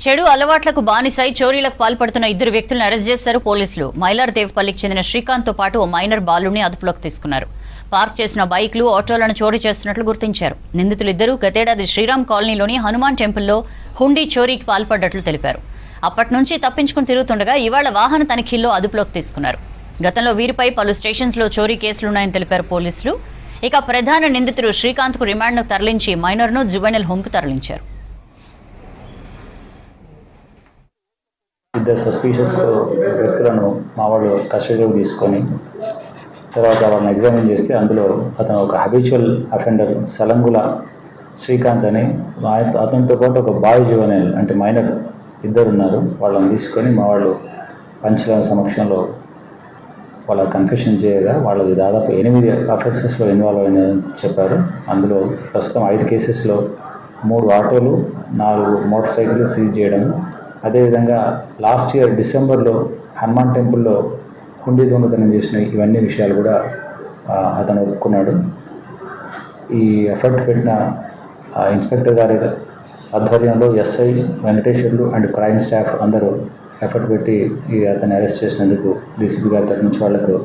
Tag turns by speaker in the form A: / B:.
A: చెడు అలవాట్లకు బానిసై చోరీలకు పాల్పడుతున్న ఇద్దరు వ్యక్తులను అరెస్ట్ చేశారు పోలీసులు. మైలార్దేవ్పల్లికి చెందిన శ్రీకాంత్ తో పాటు ఓ మైనర్ బాలుని అదుపులోకి తీసుకున్నారు. పార్క్ చేసిన బైక్లు, ఆటోలను చోరీ చేస్తున్నట్లు గుర్తించారు. నిందితులిద్దరూ గతేడాది శ్రీరామ్ కాలనీలోని హనుమాన్ టెంపుల్లో హుండీ చోరీకి పాల్పడ్డట్లు తెలిపారు. అప్పటి నుంచి తప్పించుకుని తిరుగుతుండగా ఇవాళ వాహన తనిఖీల్లో అదుపులోకి తీసుకున్నారు. గతంలో వీరిపై పలు స్టేషన్స్లో చోరీ కేసులున్నాయని తెలిపారు పోలీసులు. ఇక ప్రధాన నిందితుడు శ్రీకాంత్కు రిమాండ్ను తరలించి మైనర్ను జువెనైల్ హోంకు తరలించారు.
B: ఇద్దరు సస్పీషియస్ వ్యక్తులను మా వాళ్ళు కస్టడీలోకి తీసుకొని తర్వాత వాళ్ళని ఎగ్జామిన్ చేస్తే అందులో అతను ఒక హ్యాబిచువల్ అఫెండర్ సలంగుల శ్రీకాంత్ అని, అతనితో పాటు ఒక బాయ్ జువెనైల్ అంటే మైనర్ ఇద్దరు ఉన్నారు. వాళ్ళని తీసుకొని మా వాళ్ళు పంచల సమక్షంలో వాళ్ళ కన్ఫెషన్ చేయగా వాళ్ళది దాదాపు 8 అఫెన్సెస్లో ఇన్వాల్వ్ అయినని చెప్పారు. అందులో ప్రస్తుతం 5 కేసెస్లో 3 ఆటోలు, 4 మోటార్ సైకిళ్ళు సీజ్ చేయడం, అదేవిధంగా లాస్ట్ ఇయర్ డిసెంబర్లో హనుమాన్ టెంపుల్లో హుండీ దొంగతనం చేసిన ఇవన్నీ విషయాలు కూడా అతను ఒప్పుకున్నాడు. ఈ ఎఫర్ట్ పెట్టిన ఇన్స్పెక్టర్ గారి ఆధ్వర్యంలో SI Venkateswarlu and crime staff అందరూ ఎఫర్ట్ పెట్టి అతన్ని అరెస్ట్ చేసినందుకు డీసీపీ గారి తరఫు నుంచి వాళ్లకు